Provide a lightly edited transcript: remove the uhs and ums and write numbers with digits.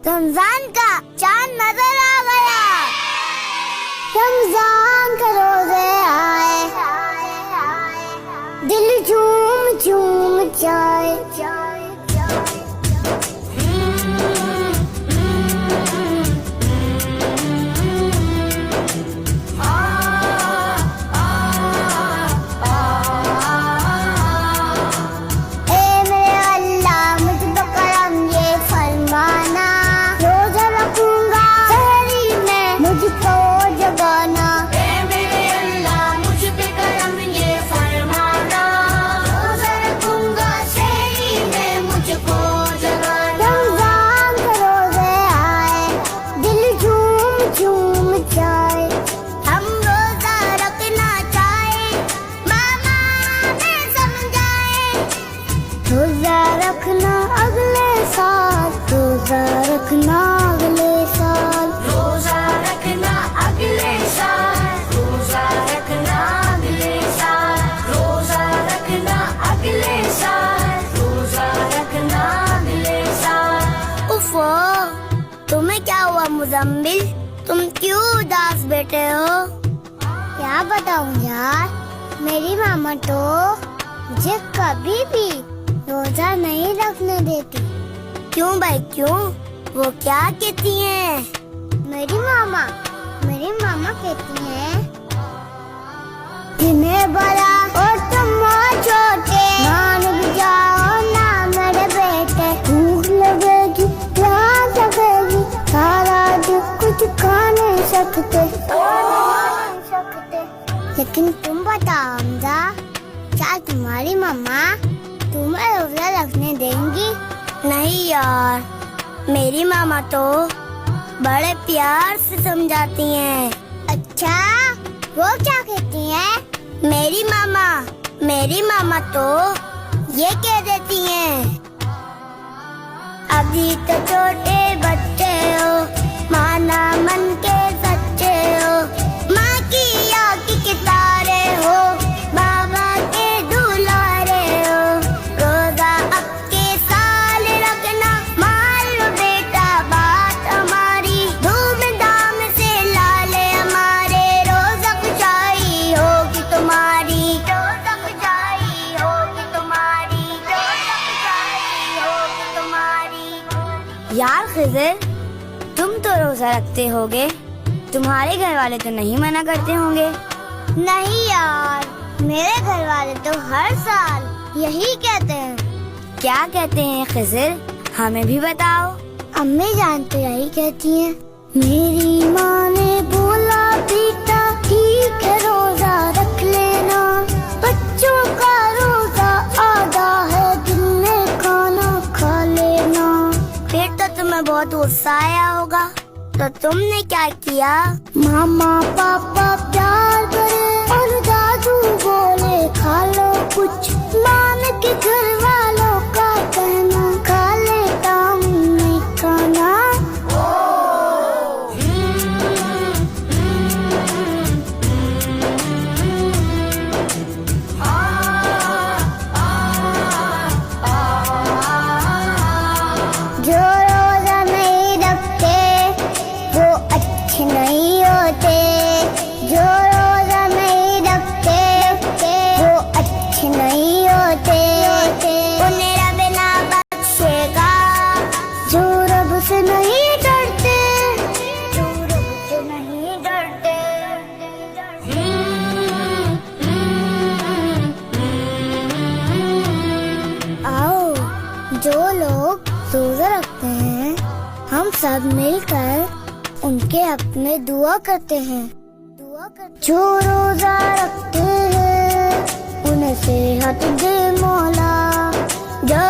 रमजान का चांद नजर आ गया। रमजान का रोजे आए, दिल झूम झूम जाए। रोजा रखना अगले साल, रोजा रखना अगले साल, रोजा रखना अगले साल, रोजा रखना अगले साल, रोजा रखना अगले साल, रोजा रखना अगले साल। उफ़ो, तुम्हें क्या हुआ मुज़म्मिल? तुम क्यों उदास बैठे हो? क्या बताऊं यार, मेरी मामा तो मुझे कभी भी रोजा नहीं रखने देती। क्यों भाई क्यों? वो क्या कहती हैं? मेरी मामा कहती हैं, जिन्हें बड़ा और तुम छोटे, मान भी जाओ ना मेरे बेटे। भूख लगेगी, प्यास लगेगी, सारा दिन कुछ खा नहीं सकते। लेकिन तुम बताओ हमजा, क्या तुम्हारी मम्मा तुम्हें रोजा रखने देंगी? नहीं यार, मेरी मामा तो बड़े प्यार से समझाती हैं। अच्छा, वो क्या कहती हैं? मेरी मामा तो ये कह देती हैं, अभी तो छोटे बच्चे हो, माना मन के सच्चे हो, माँ की आँखी के तारे हो, बाबा के दुलारे हो। रोजा अब के साल रखना, मान लो बेटा बात हमारी, धूमधाम से लाले हमारे। रोजा खुशाई होगी तुम्हारी, रोजा खुशाई होगी तुम्हारी, रोजा खुशाई होगी तुम्हारी। यार खिज़र, तुम तो रोजा रखते होगे, तुम्हारे घर वाले तो नहीं मना करते होंगे? नहीं यार, मेरे घर वाले तो हर साल यही कहते हैं। क्या कहते हैं खिज़र? हमें भी बताओ। अम्मी जान तो यही कहती हैं, मेरी माँ ने बोला बेटा ठीक है रोजा रख लेना, बच्चों का रोजा आधा है, दिन में खाना खा लेना। फिर तो तुम्हें बहुत गुस्सा आया होगा, तो तुमने क्या किया? मामा पापा प्यार करे और दादू बोले खा लो कुछ, मान के घर वालों का कहना, खा लेता हूँ नहीं खाना। जो रोजा नहीं रखते वो अच्छे नहीं होते, जो रोजा नहीं रखते वो अच्छे नहीं होते। उन्हें रब ना बख्शेगा जो रब से नहीं डरते, जो रब से नहीं डरते। आओ, जो लोग रोजा रखते हैं, हम सब मिलकर उनके हक में दुआ करते हैं। जो रोजा रखते हैं उन्हें सेहत दे मौला, जो